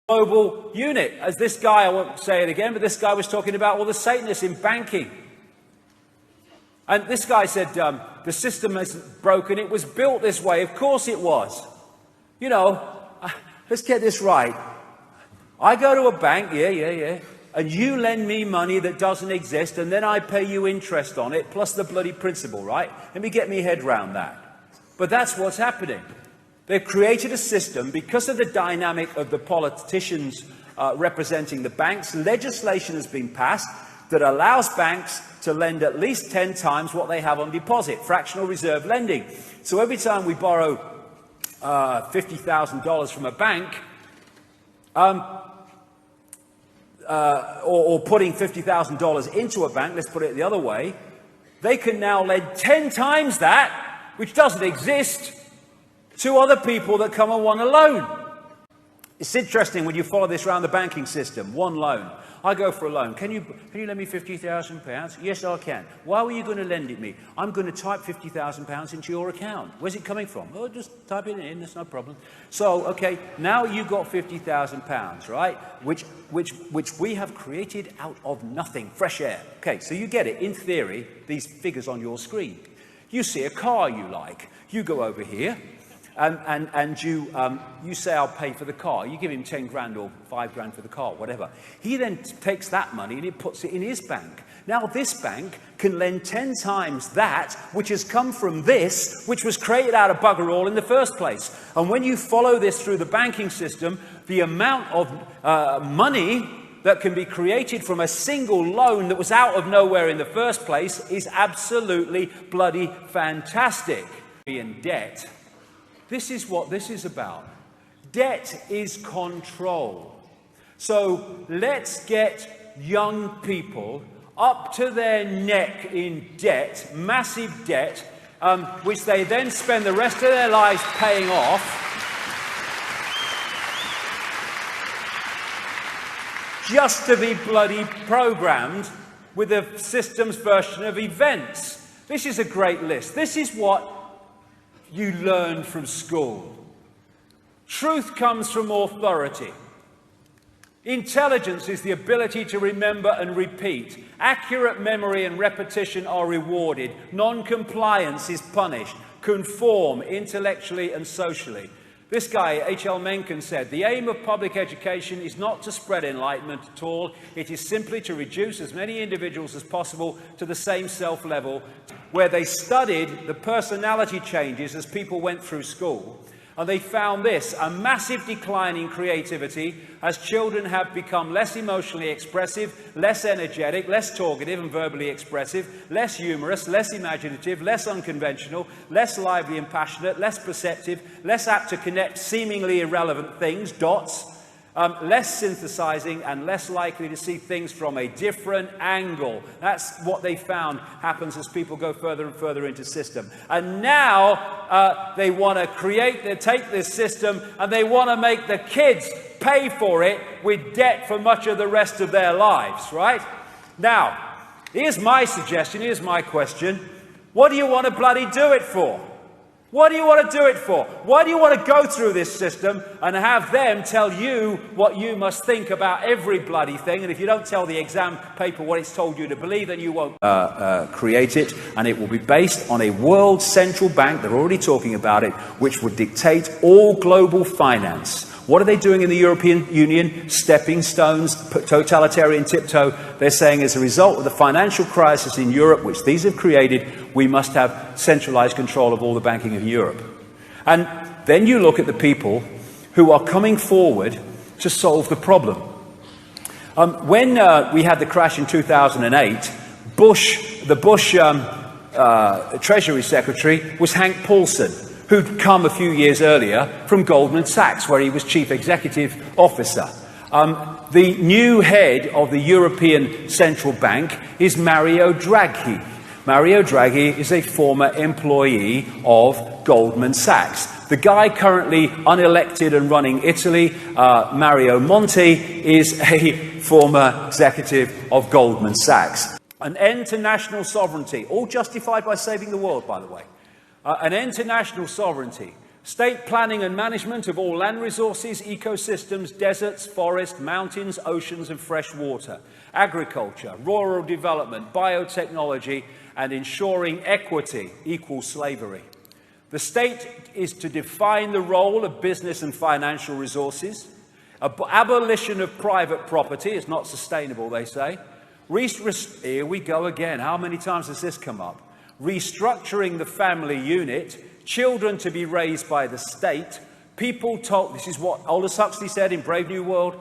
global unit. As this guy, I won't say it again, but this guy was talking about all the Satanists in banking. And this guy said, the system isn't broken, it was built this way. Of course it was. You know, let's get this right. I go to a bank, and you lend me money that doesn't exist, and then I pay you interest on it, plus the bloody principal, right? Let me get my head round that. But that's what's happening. They've created a system, because of the dynamic of the politicians representing the banks, legislation has been passed that allows banks to lend at least 10 times what they have on deposit, fractional reserve lending. So every time we borrow $50,000 from a bank, or putting $50,000 into a bank, let's put it the other way, they can now lend 10 times that, which doesn't exist, to other people that come and want a loan. It's interesting when you follow this around the banking system. One loan. I go for a loan. Can you lend me £50,000? Yes, I can. Why were you going to lend it me? I'm going to type £50,000 into your account. Where's it coming from? Oh, just type it in. That's no problem. So, okay, now you've got £50,000, right? Which we have created out of nothing. Fresh air. Okay, so you get it. In theory, these figures on your screen. You see a car you like. You go over here. And you say, I'll pay for the car. You give him 10 grand or 5 grand for the car, whatever. He then takes that money and he puts it in his bank. Now this bank can lend 10 times that, which has come from this, which was created out of bugger all in the first place. And when you follow this through the banking system, the amount of money that can be created from a single loan that was out of nowhere in the first place is absolutely bloody fantastic. In debt. This is what this is about. Debt is control. So let's get young people up to their neck in debt, massive debt, which they then spend the rest of their lives paying off. Just to be bloody programmed with a system's version of events. This is a great list. This is what you learned from school. Truth comes from authority. Intelligence is the ability to remember and repeat. Accurate memory and repetition are rewarded. Non-compliance is punished. Conform intellectually and socially. This guy, H.L. Mencken, said, the aim of public education is not to spread enlightenment at all. It is simply to reduce as many individuals as possible to the same self-level, where they studied the personality changes as people went through school. And they found this, a massive decline in creativity as children have become less emotionally expressive, less energetic, less talkative and verbally expressive, less humorous, less imaginative, less unconventional, less lively and passionate, less perceptive, less apt to connect seemingly irrelevant things, dots, less synthesizing and less likely to see things from a different angle. That's what they found happens as people go further and further into system. And now they want to take this system and they want to make the kids pay for it with debt for much of the rest of their lives, right? Now, here's my suggestion, here's my question. What do you want to bloody do it for? What do you want to do it for? Why do you want to go through this system and have them tell you what you must think about every bloody thing? And if you don't tell the exam paper what it's told you to believe, then you won't create it. And it will be based on a world central bank, they're already talking about it, which would dictate all global finance. What are they doing in the European Union? Stepping stones, totalitarian tiptoe. They're saying as a result of the financial crisis in Europe, which these have created, we must have centralized control of all the banking in Europe. And then you look at the people who are coming forward to solve the problem. When we had the crash in 2008, the Bush Treasury Secretary was Hank Paulson, who'd come a few years earlier from Goldman Sachs, where he was chief executive officer. The new head of the European Central Bank is Mario Draghi. Mario Draghi is a former employee of Goldman Sachs. The guy currently unelected and running Italy, Mario Monti, is a former executive of Goldman Sachs. An end to national sovereignty, all justified by saving the world, by the way. An end to national sovereignty. State planning and management of all land resources, ecosystems, deserts, forests, mountains, oceans and fresh water. Agriculture, rural development, biotechnology, and ensuring equity equals slavery. The state is to define the role of business and financial resources. Abolition of private property is not sustainable, they say. Here we go again. How many times has this come up? Restructuring the family unit. Children to be raised by the state. People told, this is what Aldous Huxley said in Brave New World,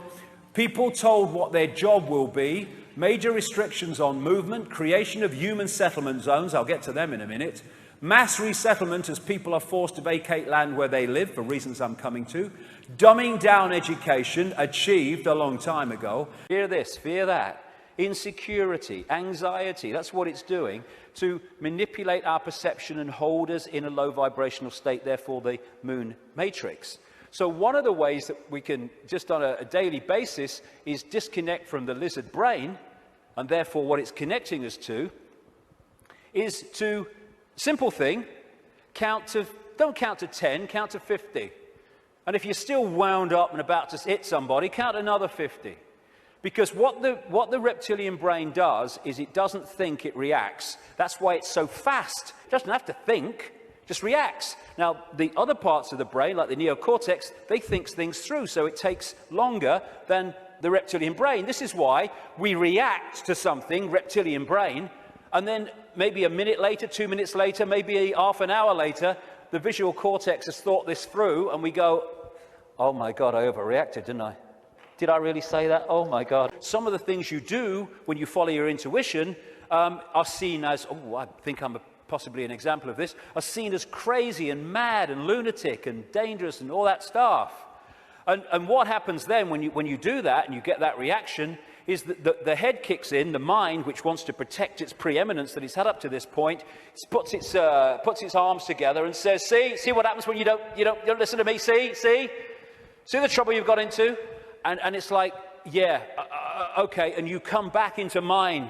people told what their job will be, major restrictions on movement, creation of human settlement zones, I'll get to them in a minute, mass resettlement as people are forced to vacate land where they live, for reasons I'm coming to, dumbing down education, achieved a long time ago. Fear this, fear that. Insecurity, anxiety, that's what it's doing to manipulate our perception and hold us in a low vibrational state, therefore the moon matrix. So one of the ways that we can, just on a daily basis, is disconnect from the lizard brain, and therefore what it's connecting us to, is to, simple thing, don't count to 10, count to 50. And if you're still wound up and about to hit somebody, count another 50. Because what the reptilian brain does is it doesn't think, it reacts. That's why it's so fast. It doesn't have to think, just reacts. Now, the other parts of the brain, like the neocortex, they think things through, so it takes longer than the reptilian brain. This is why we react to something, reptilian brain, and then maybe a minute later, 2 minutes later, maybe half an hour later, the visual cortex has thought this through, and we go, oh my God, I overreacted, didn't I? Did I really say that? Oh my God. Some of the things you do when you follow your intuition are seen as, oh, I think I'm possibly an example of this, are seen as crazy and mad and lunatic and dangerous and all that stuff. And what happens then when you do that and you get that reaction is that the head kicks in, the mind, which wants to protect its preeminence that it's had up to this point, puts its arms together and says, see what happens when you don't listen to me, see the trouble you've got into? And it's like, yeah, okay, and you come back into mind.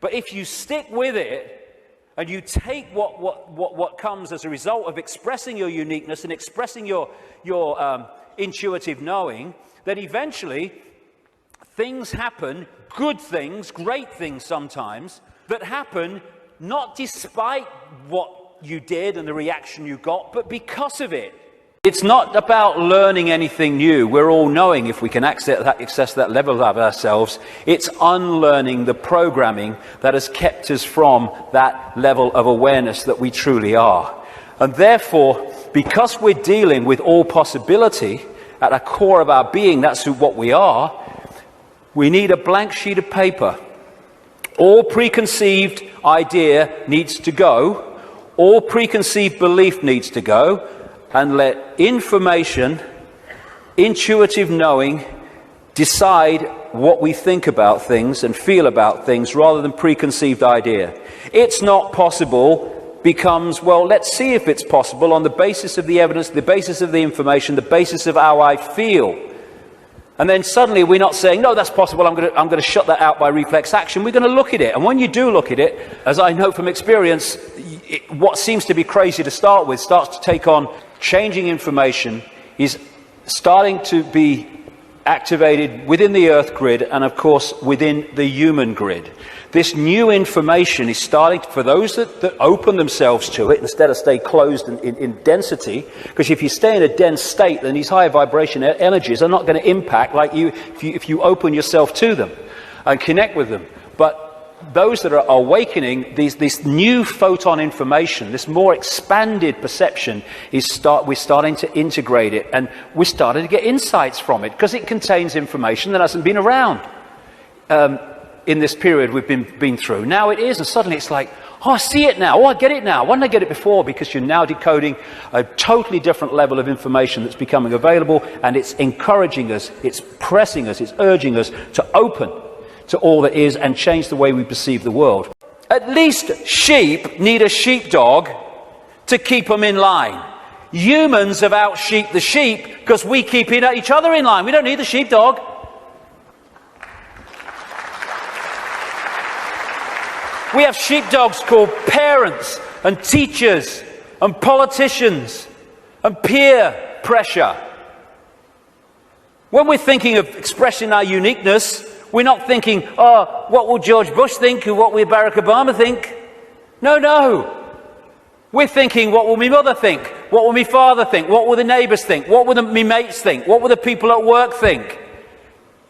But if you stick with it, and you take what comes as a result of expressing your uniqueness and expressing your intuitive knowing, then eventually things happen, good things, great things sometimes, that happen not despite what you did and the reaction you got, but because of it. It's not about learning anything new. We're all knowing if we can access that level of ourselves. It's unlearning the programming that has kept us from that level of awareness that we truly are. And therefore, because we're dealing with all possibility at the core of our being, that's what we are, we need a blank sheet of paper. All preconceived idea needs to go. All preconceived belief needs to go. And let information, intuitive knowing, decide what we think about things and feel about things rather than preconceived idea. It's not possible becomes, well, let's see if it's possible on the basis of the evidence, the basis of the information, the basis of how I feel. And then suddenly we're not saying, no, that's possible, I'm going to shut that out by reflex action. We're going to look at it. And when you do look at it, as I know from experience, what seems to be crazy to start with starts to take on. Changing information is starting to be activated within the Earth grid and, of course, within the human grid. This new information is starting, for those that open themselves to it, instead of stay closed in density, because if you stay in a dense state, then these higher vibration energies are not going to impact like if you open yourself to them and connect with them. But those that are awakening, this new photon information, this more expanded perception, we're starting to integrate it, and we're starting to get insights from it, because it contains information that hasn't been around in this period we've been through. Now it is, and suddenly it's like, oh, I see it now, oh, I get it now. Why didn't I get it before? Because you're now decoding a totally different level of information that's becoming available, and it's encouraging us, it's pressing us, it's urging us to open to all that is and change the way we perceive the world. At least sheep need a sheepdog to keep them in line. Humans have out-sheeped the sheep because we keep each other in line. We don't need the sheepdog. We have sheepdogs called parents and teachers and politicians and peer pressure. When we're thinking of expressing our uniqueness, we're not thinking, oh, what will George Bush think or what will Barack Obama think? No. We're thinking, what will my mother think? What will my father think? What will the neighbours think? What will my mates think? What will the people at work think?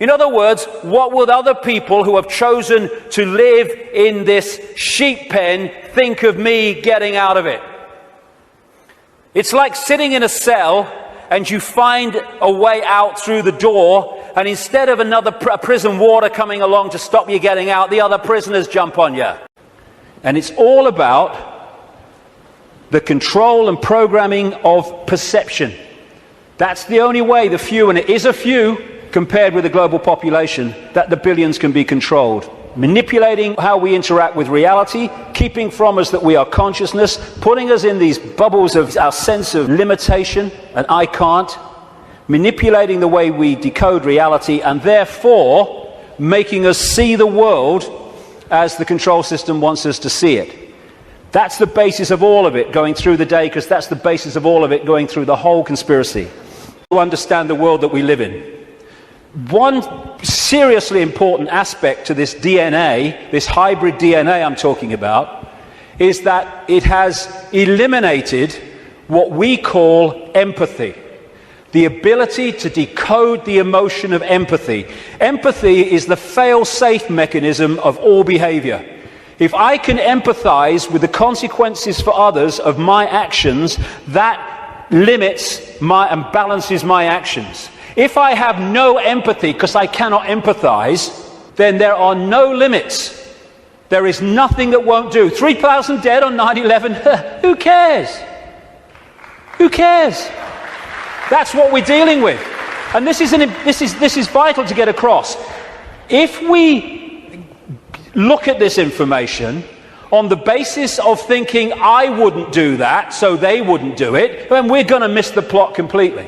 In other words, what will other people who have chosen to live in this sheep pen think of me getting out of it? It's like sitting in a cell and you find a way out through the door, and instead of another prison warder coming along to stop you getting out, the other prisoners jump on you. And it's all about the control and programming of perception. That's the only way the few, and it is a few compared with the global population, that the billions can be controlled. Manipulating how we interact with reality, keeping from us that we are consciousness, putting us in these bubbles of our sense of limitation and I can't, manipulating the way we decode reality, and therefore making us see the world as the control system wants us to see it. That's the basis of all of it going through the day, because that's the basis of all of it going through the whole conspiracy. To understand the world that we live in. One seriously important aspect to this DNA, this hybrid DNA I'm talking about, is that it has eliminated what we call empathy. The ability to decode the emotion of empathy. Empathy is the fail-safe mechanism of all behavior. If I can empathize with the consequences for others of my actions, that limits and balances my actions. If I have no empathy because I cannot empathize, then there are no limits. There is nothing that won't do. 3,000 dead on 9/11, who cares? Who cares? That's what we're dealing with. And this is vital to get across. If we look at this information on the basis of thinking I wouldn't do that, so they wouldn't do it, then we're going to miss the plot completely.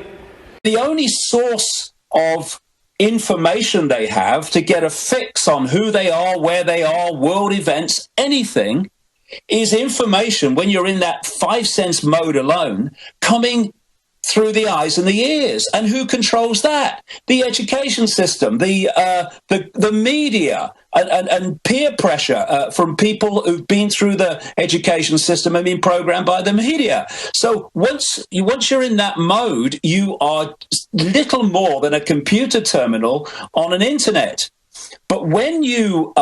The only source of information they have to get a fix on who they are, where they are, world events, anything, is information, when you're in that 5 sense mode alone, coming through the eyes and the ears. And who controls that? The education system, the media, and peer pressure from people who've been through the education system and been programmed by the media. So once you're in that mode, you are little more than a computer terminal on an internet. But when you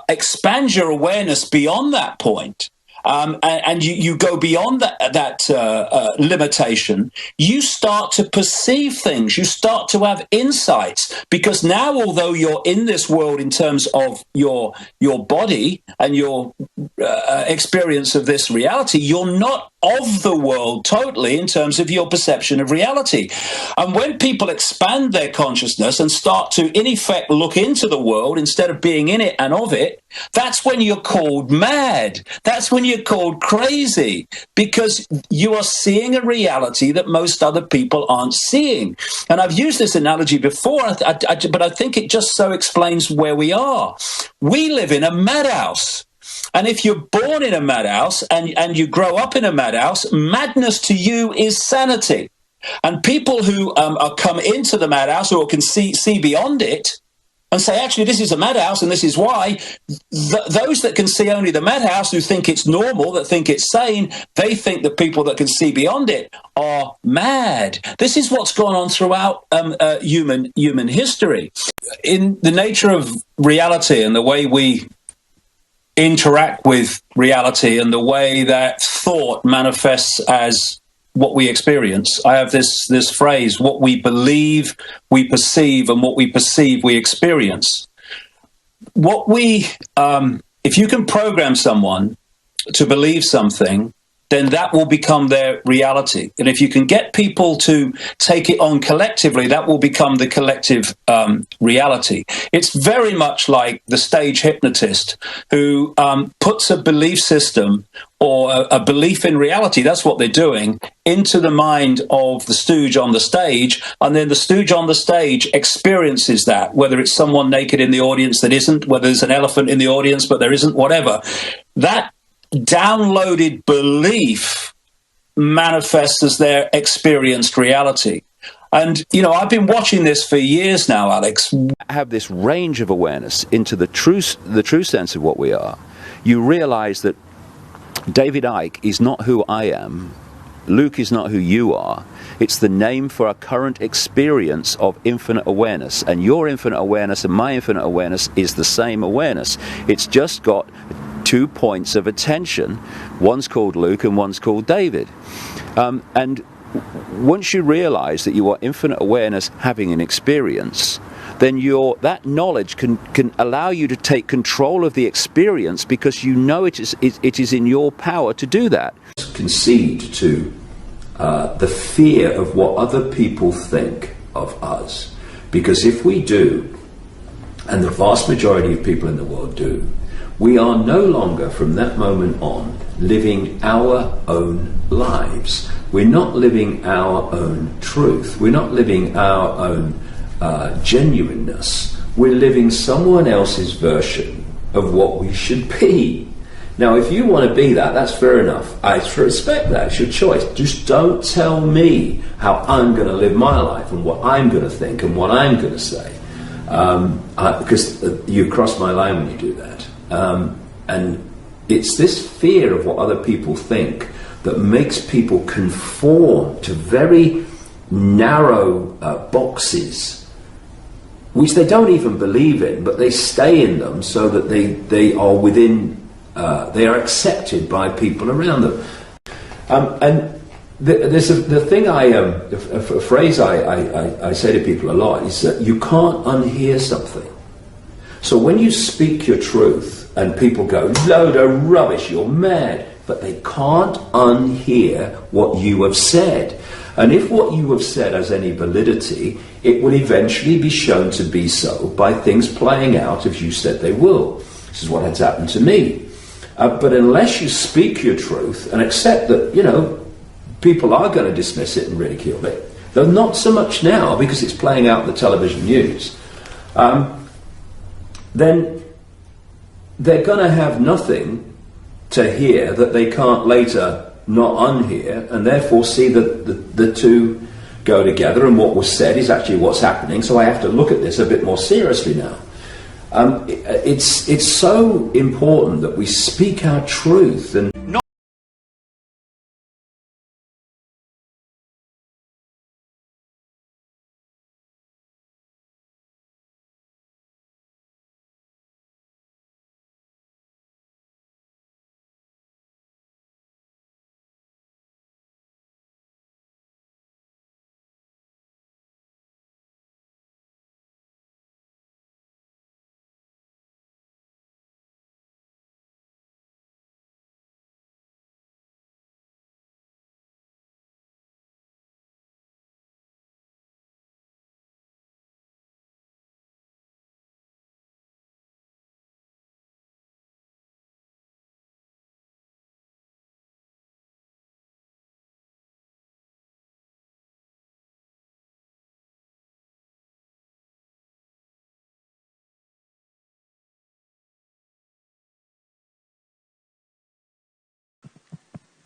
expand your awareness beyond that point, and you go beyond that limitation, you start to perceive things, you start to have insights, because now, although you're in this world in terms of your body and your experience of this reality, you're not of the world totally in terms of your perception of reality. And when people expand their consciousness and start to, in effect, look into the world instead of being in it and of it, that's when you're called mad. That's when you're called crazy, because you are seeing a reality that most other people aren't seeing. And I've used this analogy before, but I think it just so explains where we are. We live in a madhouse. And if you're born in a madhouse and you grow up in a madhouse, madness to you is sanity. And people who come into the madhouse or can see beyond it and say, actually, this is a madhouse and this is why, those that can see only the madhouse, who think it's normal, that think it's sane, they think the people that can see beyond it are mad. This is what's gone on throughout human history. In the nature of reality and the way we interact with reality and the way that thought manifests as what we experience, I have this phrase: what we believe, we perceive, and what we perceive, we experience. If you can program someone to believe something, then that will become their reality. And if you can get people to take it on collectively, that will become the collective reality. It's very much like the stage hypnotist who puts a belief system or a belief in reality, that's what they're doing, into the mind of the stooge on the stage, and then the stooge on the stage experiences that, whether it's someone naked in the audience that isn't, whether there's an elephant in the audience but there isn't, whatever. That downloaded belief manifest as their experienced reality. And, you know, I've been watching this for years now, Alex. Have this range of awareness into the true sense of what we are. You realize that David Icke is not who I am. Luke is not who you are. It's the name for a current experience of infinite awareness. And your infinite awareness and my infinite awareness is the same awareness. It's just got 2 points of attention. One's called Luke and one's called David. And once you realize that you are infinite awareness having an experience, then that knowledge can allow you to take control of the experience, because you know it is in your power to do that. Concede to the fear of what other people think of us, because if we do, and the vast majority of people in the world do, we are no longer from that moment on living our own lives. We're not living our own truth. We're not living our own genuineness. We're living someone else's version of what we should be. Now, if you want to be that, that's fair enough. I respect that. It's your choice. Just don't tell me how I'm going to live my life and what I'm going to think and what I'm going to say. Because you cross my line when you do that. And it's this fear of what other people think that makes people conform to very narrow boxes, which they don't even believe in, but they stay in them so that they are within, they are accepted by people around them. And there's a phrase I say to people a lot is that you can't unhear something. So when you speak your truth and people go, load of rubbish, you're mad, but they can't unhear what you have said. And if what you have said has any validity, it will eventually be shown to be so by things playing out as you said they will. This is what has happened to me. But unless you speak your truth and accept that, you know, people are going to dismiss it and ridicule it, though not so much now because it's playing out in the television news, then they're going to have nothing to hear that they can't later not unhear, and therefore see that the two go together, and what was said is actually what's happening, so I have to look at this a bit more seriously now. It's so important that we speak our truth and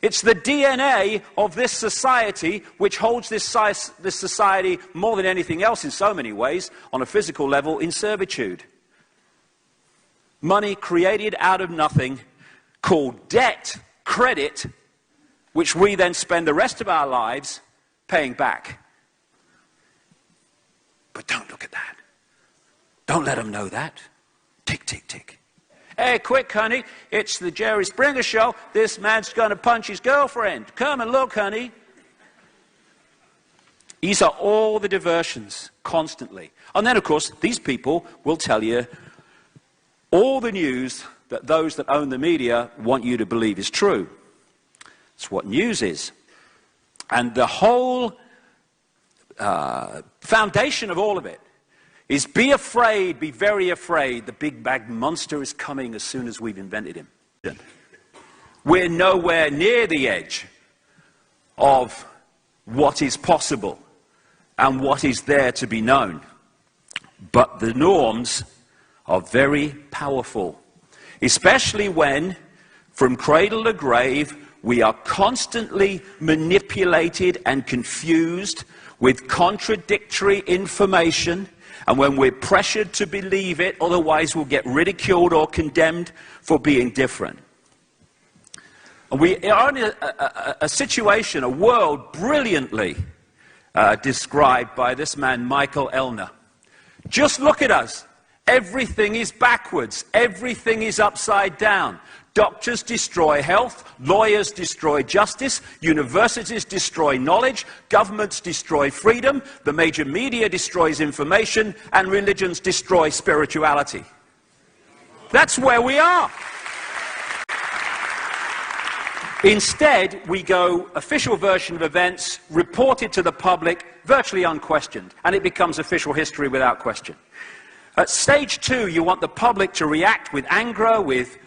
it's the DNA of this society which holds this society more than anything else in so many ways, on a physical level, in servitude. Money created out of nothing, called debt, credit, which we then spend the rest of our lives paying back. But don't look at that. Don't let them know that. Tick, tick, tick. Hey, quick, honey, it's the Jerry Springer show. This man's going to punch his girlfriend. Come and look, honey. These are all the diversions, constantly. And then, of course, these people will tell you all the news that those that own the media want you to believe is true. It's what news is. And the whole foundation of all of it is be afraid, be very afraid. The big bad monster is coming as soon as we've invented him. We're nowhere near the edge of what is possible and what is there to be known. But the norms are very powerful, especially when, from cradle to grave, We are constantly manipulated and confused with contradictory information, and when we're pressured to believe it, otherwise we'll get ridiculed or condemned for being different. And we are in a situation, a world brilliantly described by this man, Michael Elner. Just look at us. Everything is backwards. Everything is upside down. Doctors destroy health, lawyers destroy justice, universities destroy knowledge, governments destroy freedom, the major media destroys information, and religions destroy spirituality. That's where we are. Instead, we go official version of events, reported to the public, virtually unquestioned, and it becomes official history without question. At stage 2, you want the public to react with anger, with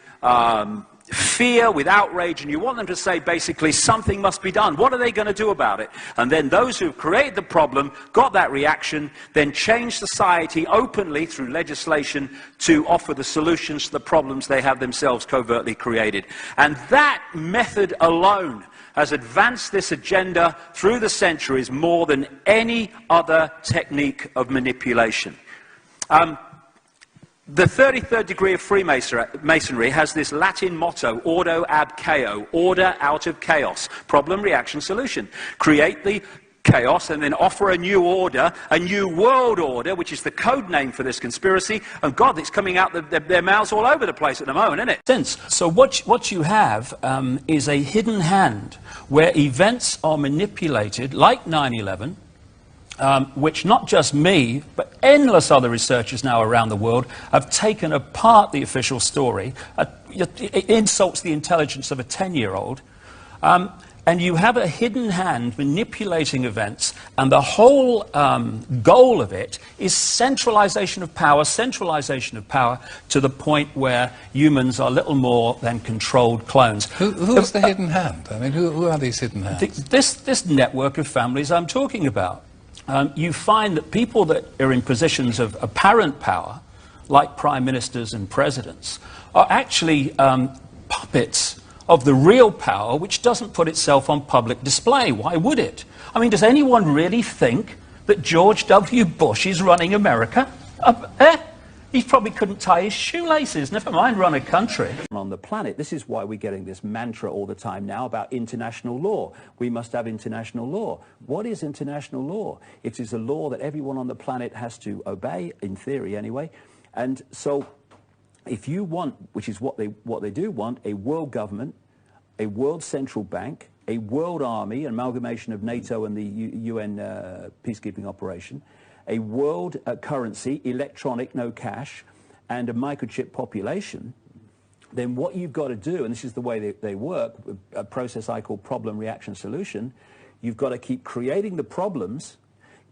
fear, with outrage, and you want them to say, basically, something must be done. What are they going to do about it? And then those who've created the problem, got that reaction, then change society openly through legislation to offer the solutions to the problems they have themselves covertly created. And that method alone has advanced this agenda through the centuries more than any other technique of manipulation. The 33rd degree of Freemasonry has this Latin motto, ordo ab chaos, order out of chaos, problem, reaction, solution. Create the chaos and then offer a new order, a new world order, which is the code name for this conspiracy. And God, it's coming out their mouths all over the place at the moment, isn't it? So what you have is a hidden hand where events are manipulated, like 9/11, which not just me, but endless other researchers now around the world have taken apart the official story. It insults the intelligence of a 10-year-old. And you have a hidden hand manipulating events, and the whole goal of it is centralization of power to the point where humans are little more than controlled clones. Who's the hidden hand? I mean, who are these hidden hands? This network of families I'm talking about. You find that people that are in positions of apparent power, like prime ministers and presidents, are actually puppets of the real power, which doesn't put itself on public display. Why would it? I mean, does anyone really think that George W. Bush is running America? He probably couldn't tie his shoelaces, never mind run a country. On the planet, this is why we're getting this mantra all the time now about international law. We must have international law. What is international law? It is a law that everyone on the planet has to obey, in theory anyway. And so if you want, which is what they do want, a world government, a world central bank, a world army, an amalgamation of NATO and the UN peacekeeping operation, a world currency, electronic, no cash, and a microchip population, then what you've got to do, and this is the way they work, a process I call problem, reaction, solution, you've got to keep creating the problems,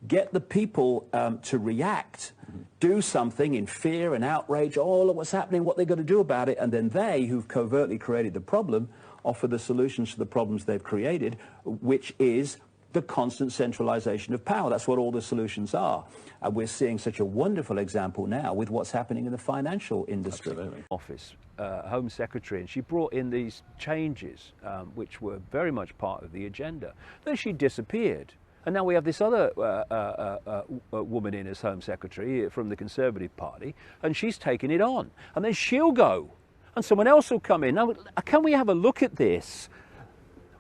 get the people to react, do something in fear and outrage, all of what's happening, what they're going to do about it, and then they, who've covertly created the problem, offer the solutions to the problems they've created, which is the constant centralization of power. That's what all the solutions are. And we're seeing such a wonderful example now with what's happening in the financial industry. Absolutely. Office, Home Secretary, and she brought in these changes which were very much part of the agenda. Then she disappeared. And now we have this other woman in as Home Secretary from the Conservative Party, and she's taken it on. And then she'll go, and someone else will come in. Now, can we have a look at this?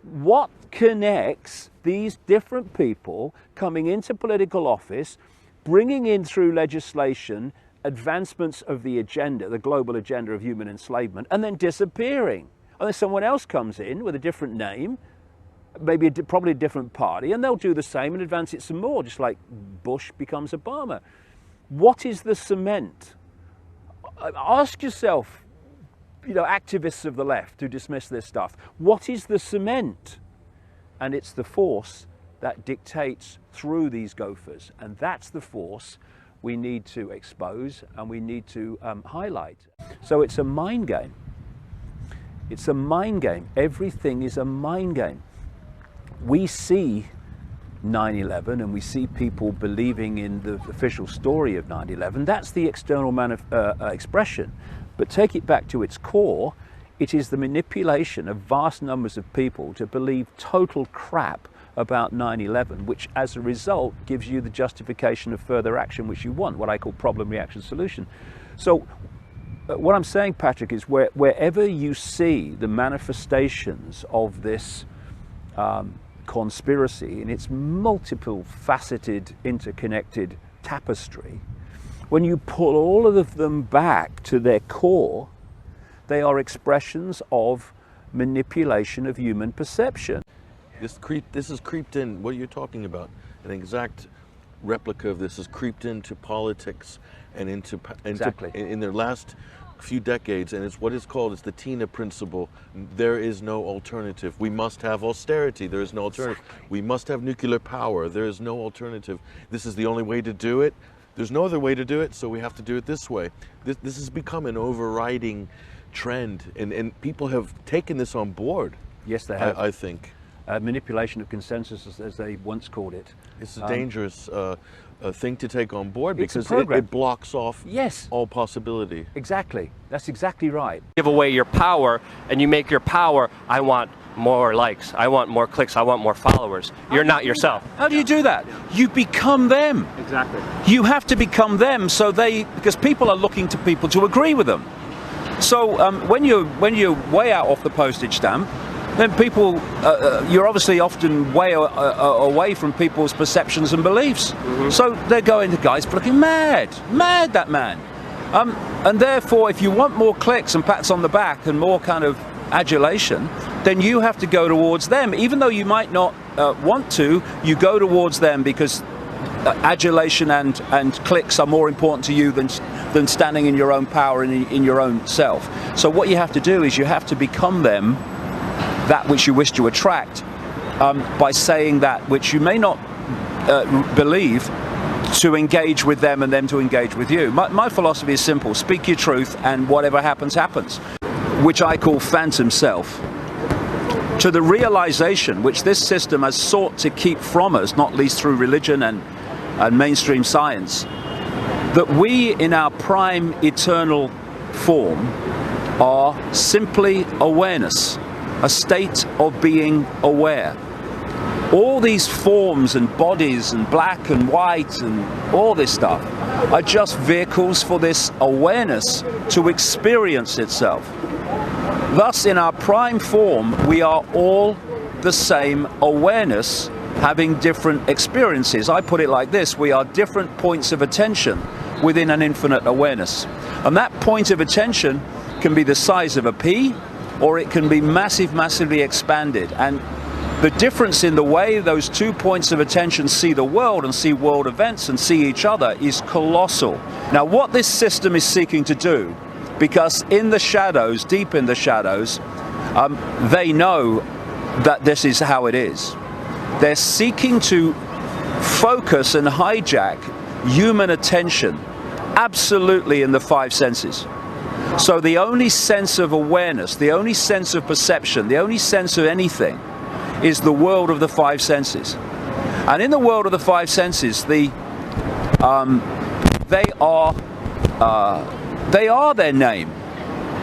What connects these different people coming into political office, bringing in through legislation advancements of the agenda, the global agenda of human enslavement, and then disappearing? And then someone else comes in with a different name, maybe probably a different party, and they'll do the same and advance it some more, just like Bush becomes Obama. What is the cement? Ask yourself, you know, activists of the left who dismiss this stuff, what is the cement? And it's the force that dictates through these gophers, and that's the force we need to expose and we need to highlight. So it's a mind game. It's a mind game. Everything is a mind game. We see 9/11 and we see people believing in the official story of 9/11. That's the external expression. But take it back to its core. It is the manipulation of vast numbers of people to believe total crap about 9/11, which as a result gives you the justification of further action which you want, what I call problem, reaction, solution. So what I'm saying, Patrick, is wherever you see the manifestations of this conspiracy in its multiple faceted, interconnected tapestry, when you pull all of them back to their core, they are expressions of manipulation of human perception. This has creeped in, what you're talking about, an exact replica of this has creeped into politics and into Exactly. in their last few decades, and it's what is called, it's the Tina principle. There is no alternative. We must have austerity. There is no alternative. We must have nuclear power. There is no alternative. This is the only way to do it. There's no other way to do it, so we have to do it this way. This has become an overriding trend, and people have taken this on board. Yes, they have. I think. Manipulation of consensus, as they once called it. It's a dangerous thing to take on board It's a because program. it blocks off Yes. all possibility. Exactly. That's exactly right. Give away your power, and you make your power, I want more likes, I want more clicks, I want more followers. You're not yourself. How do you do that? You become them. Exactly. You have to become them, because people are looking to people to agree with them. So when you're way out off the postage stamp, then people, you're obviously often way away from people's perceptions and beliefs. Mm-hmm. So they're going, the guy's looking mad, that man. And therefore, if you want more clicks and pats on the back and more kind of adulation, then you have to go towards them. Even though you might not want to, you go towards them because adulation and clicks are more important to you than standing in your own power and in your own self. So what you have to do is you have to become them, that which you wish to attract, by saying that which you may not believe, to engage with them and them to engage with you. My philosophy is simple: speak your truth and whatever happens, happens, which I call phantom self. To the realization which this system has sought to keep from us, not least through religion and mainstream science, that we in our prime eternal form are simply awareness, a state of being aware. All these forms and bodies and black and white and all this stuff are just vehicles for this awareness to experience itself. Thus, in our prime form, we are all the same awareness, having different experiences. I put it like this: we are different points of attention within an infinite awareness. And that point of attention can be the size of a pea, or it can be massively expanded. And the difference in the way those 2 points of attention see the world and see world events and see each other is colossal. Now, what this system is seeking to do, because in the shadows, deep in the shadows, they know that this is how it is. They're seeking to focus and hijack human attention absolutely in the 5 senses. So the only sense of awareness, the only sense of perception, the only sense of anything is the world of the 5 senses. And in the world of the 5 senses, they are their name,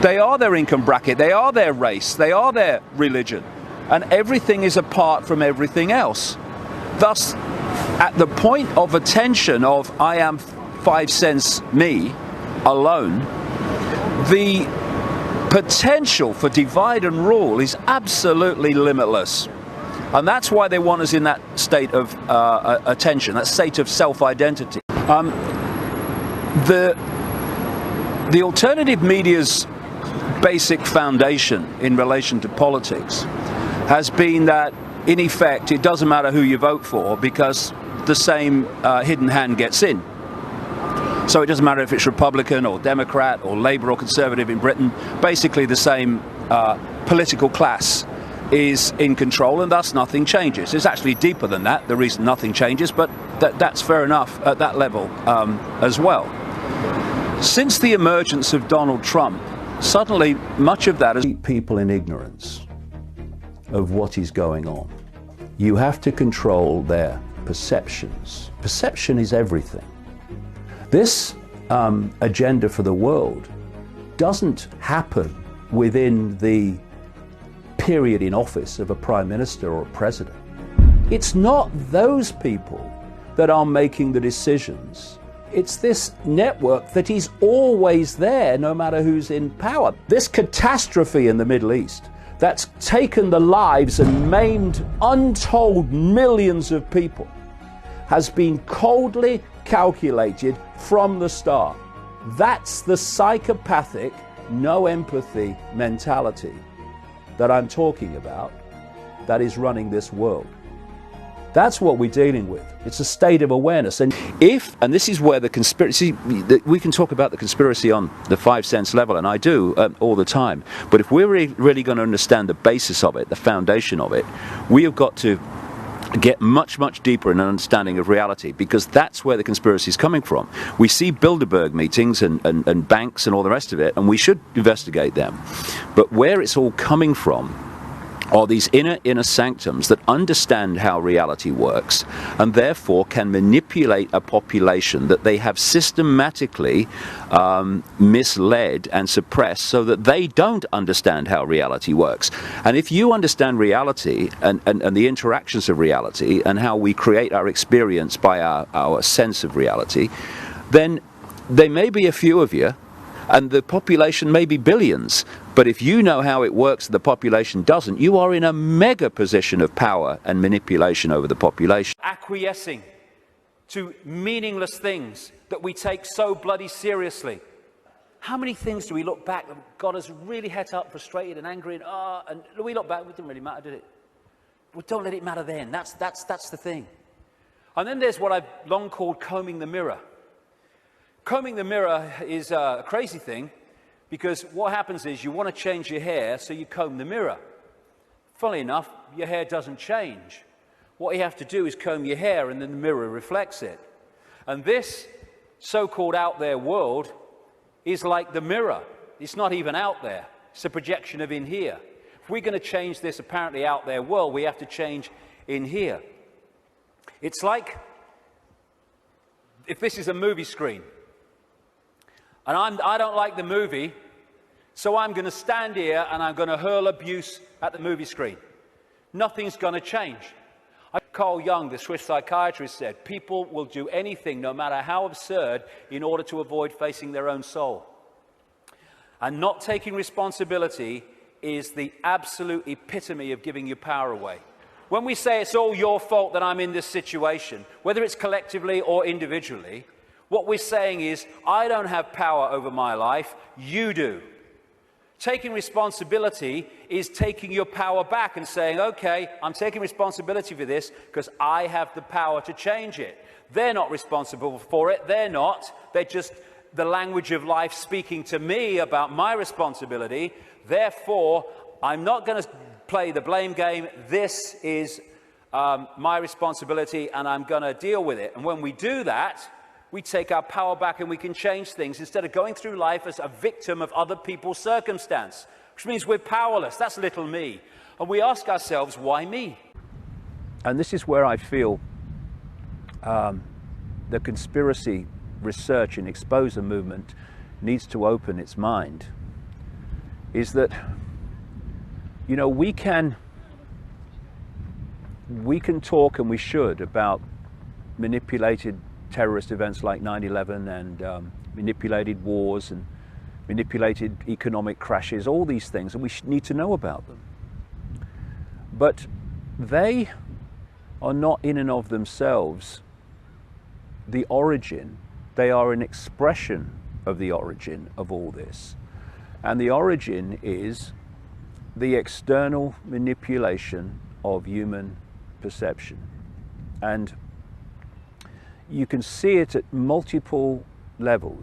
they are their income bracket, they are their race, they are their religion, and everything is apart from everything else. Thus, at the point of attention of I am 5 sense me alone, the potential for divide and rule is absolutely limitless. And that's why they want us in that state of attention, that state of self-identity. The alternative media's basic foundation in relation to politics has been that, in effect, it doesn't matter who you vote for because the same hidden hand gets in. So it doesn't matter if it's Republican or Democrat or Labour or Conservative in Britain. Basically the same political class is in control, and thus nothing changes. It's actually deeper than that, the reason nothing changes, but that's fair enough at that level as well. Since the emergence of Donald Trump, suddenly much of that is people in ignorance of what is going on. You have to control their perceptions. Perception is everything. This agenda for the world doesn't happen within the period in office of a prime minister or a president. It's not those people that are making the decisions. It's this network that is always there, no matter who's in power. This catastrophe in the Middle East that's taken the lives and maimed untold millions of people has been coldly calculated from the start. That's the psychopathic, no empathy mentality that I'm talking about that is running this world. That's what we're dealing with. It's a state of awareness. And this is where the conspiracy, we can talk about the conspiracy on the 5 sense level, and I do all the time. But if we're really going to understand the basis of it, the foundation of it, we have got to get much, much deeper in an understanding of reality, because that's where the conspiracy is coming from. We see Bilderberg meetings and banks and all the rest of it, and we should investigate them. But where it's all coming from are these inner sanctums that understand how reality works and therefore can manipulate a population that they have systematically misled and suppressed so that they don't understand how reality works. And if you understand reality and the interactions of reality and how we create our experience by our sense of reality, then there may be a few of you and the population may be billions. But if you know how it works and the population doesn't, you are in a mega position of power and manipulation over the population. Acquiescing to meaningless things that we take so bloody seriously. How many things do we look back that got us really het up, frustrated and angry, and we look back, it didn't really matter, did it? Well, don't let it matter then. That's the thing. And then there's what I've long called combing the mirror. Combing the mirror is a crazy thing, because what happens is you want to change your hair, so you comb the mirror. Funnily enough, your hair doesn't change. What you have to do is comb your hair, and then the mirror reflects it. And this so-called out there world is like the mirror. It's not even out there. It's a projection of in here. If we're going to change this apparently out there world, we have to change in here. It's like if this is a movie screen, and I don't like the movie, so I'm going to stand here and I'm going to hurl abuse at the movie screen. Nothing's going to change. Carl Jung, the Swiss psychiatrist, said, people will do anything, no matter how absurd, in order to avoid facing their own soul. And not taking responsibility is the absolute epitome of giving your power away. When we say it's all your fault that I'm in this situation, whether it's collectively or individually, what we're saying is, I don't have power over my life, you do. Taking responsibility is taking your power back and saying, okay, I'm taking responsibility for this because I have the power to change it. They're not responsible for it, they're not. They're just the language of life speaking to me about my responsibility. Therefore, I'm not going to play the blame game. This is my responsibility and I'm going to deal with it. And when we do that, we take our power back and we can change things instead of going through life as a victim of other people's circumstance, which means we're powerless. That's little me. And we ask ourselves, why me? And this is where I feel the conspiracy research and exposure movement needs to open its mind, is that, you know, we can talk, and we should, about manipulated terrorist events like 9/11 and manipulated wars and manipulated economic crashes, all these things, and we need to know about them. But they are not in and of themselves the origin. They are an expression of the origin of all this. And the origin is the external manipulation of human perception. And you can see it at multiple levels.